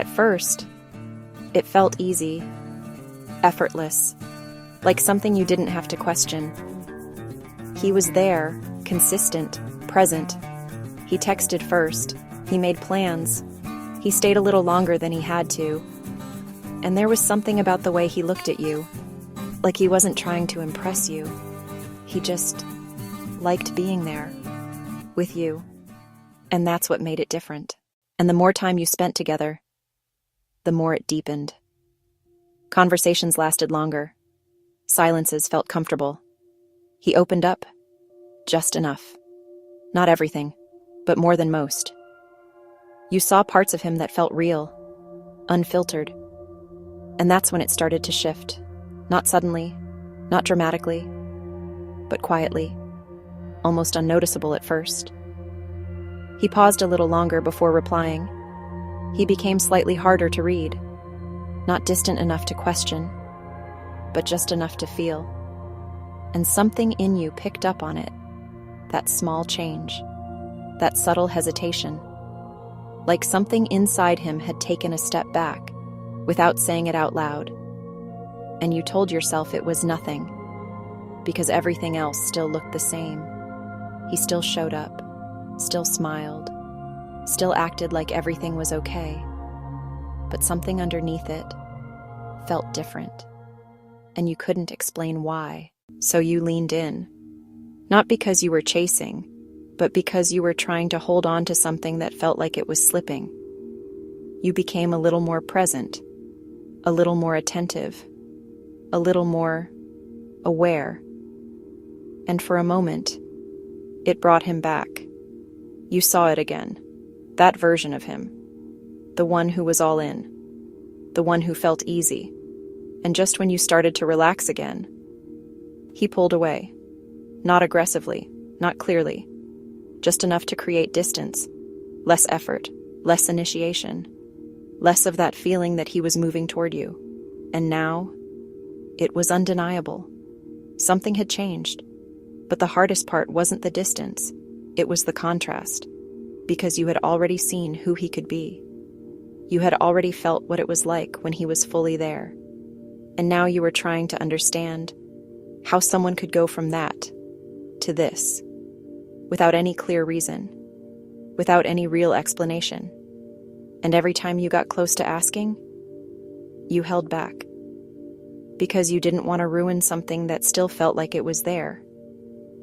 At first, it felt easy, effortless, like something you didn't have to question. He was there, consistent, present. He texted first. He made plans. He stayed a little longer than he had to. And there was something about the way he looked at you, like he wasn't trying to impress you. He just liked being there, with you. And that's what made it different. And the more time you spent together, the more it deepened. Conversations lasted longer. Silences felt comfortable. He opened up, just enough. Not everything, but more than most. You saw parts of him that felt real, unfiltered. And that's when it started to shift. Not suddenly, not dramatically, but quietly, almost unnoticeable at first. He paused a little longer before replying. He became slightly harder to read, not distant enough to question, but just enough to feel. And something in you picked up on it, that small change, that subtle hesitation, like something inside him had taken a step back without saying it out loud. And you told yourself it was nothing, because everything else still looked the same. He still showed up, still smiled, still acted like everything was okay. But something underneath it felt different, and you couldn't explain why. So you leaned in, not because you were chasing, but because you were trying to hold on to something that felt like it was slipping. You became a little more present, a little more attentive, a little more aware. And for a moment, it brought him back. You saw it again, that version of him, the one who was all in, the one who felt easy. And just when you started to relax again, he pulled away, not aggressively, not clearly, just enough to create distance, less effort, less initiation, less of that feeling that he was moving toward you. And now, it was undeniable. Something had changed. But the hardest part wasn't the distance, it was the contrast, because you had already seen who he could be. You had already felt what it was like when he was fully there. And now you were trying to understand how someone could go from that to this, without any clear reason, without any real explanation. And every time you got close to asking, you held back, because you didn't want to ruin something that still felt like it was there,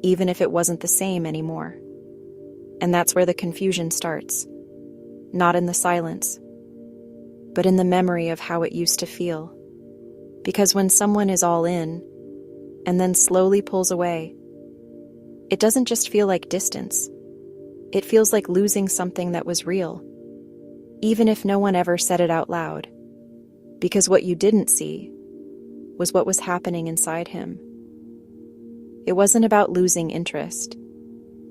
even if it wasn't the same anymore. And that's where the confusion starts, not in the silence, but in the memory of how it used to feel. Because when someone is all in, and then slowly pulls away, it doesn't just feel like distance. It feels like losing something that was real, even if no one ever said it out loud. Because what you didn't see was what was happening inside him. It wasn't about losing interest.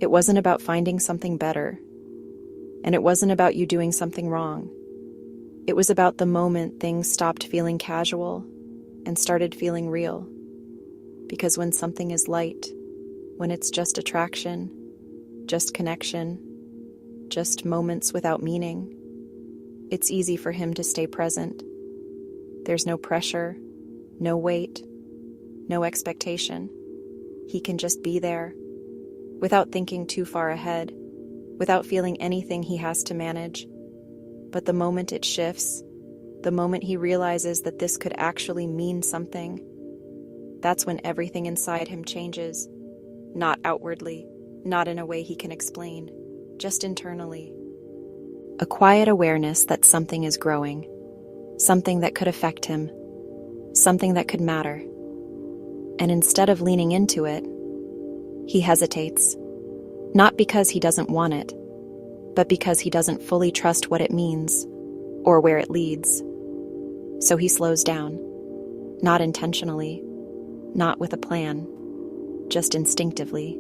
It wasn't about finding something better. And it wasn't about you doing something wrong. It was about the moment things stopped feeling casual and started feeling real. Because when something is light, when it's just attraction, just connection, just moments without meaning, it's easy for him to stay present. There's no pressure, no weight, no expectation. He can just be there, without thinking too far ahead, without feeling anything he has to manage. But the moment it shifts, the moment he realizes that this could actually mean something, that's when everything inside him changes. Not outwardly, not in a way he can explain, just internally. A quiet awareness that something is growing, something that could affect him, something that could matter. And instead of leaning into it, he hesitates, not because he doesn't want it, but because he doesn't fully trust what it means or where it leads. So he slows down, not intentionally, not with a plan, just instinctively,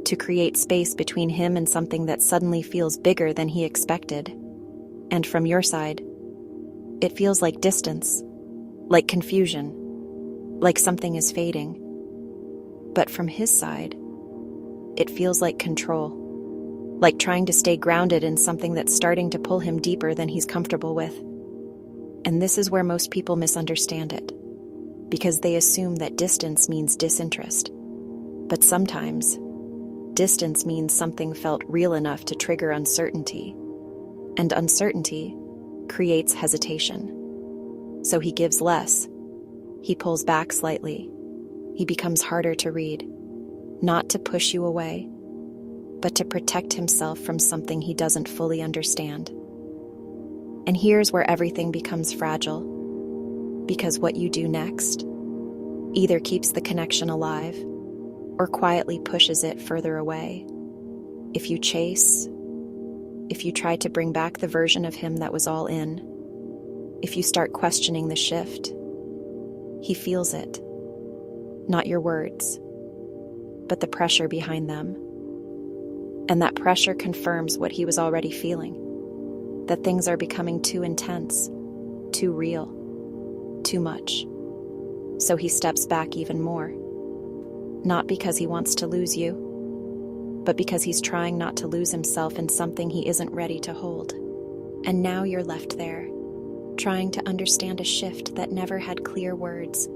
to create space between him and something that suddenly feels bigger than he expected. And from your side, it feels like distance, like confusion, like something is fading. But from his side, it feels like control, like trying to stay grounded in something that's starting to pull him deeper than he's comfortable with. And this is where most people misunderstand it, because they assume that distance means disinterest. But sometimes, distance means something felt real enough to trigger uncertainty, and uncertainty creates hesitation. So he gives less. He pulls back slightly. He becomes harder to read, not to push you away, but to protect himself from something he doesn't fully understand. And here's where everything becomes fragile, because what you do next either keeps the connection alive or quietly pushes it further away. If you chase, if you try to bring back the version of him that was all in, if you start questioning the shift, he feels it. Not your words, but the pressure behind them. And that pressure confirms what he was already feeling, that things are becoming too intense, too real, too much. So he steps back even more, not because he wants to lose you, but because he's trying not to lose himself in something he isn't ready to hold. And now you're left there, trying to understand a shift that never had clear words,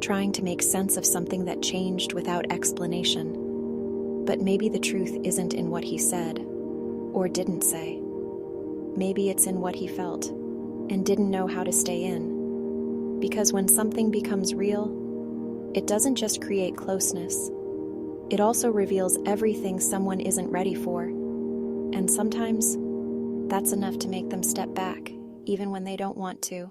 trying to make sense of something that changed without explanation. But maybe the truth isn't in what he said, or didn't say. Maybe it's in what he felt, and didn't know how to stay in. Because when something becomes real, it doesn't just create closeness. It also reveals everything someone isn't ready for. And sometimes, that's enough to make them step back, even when they don't want to.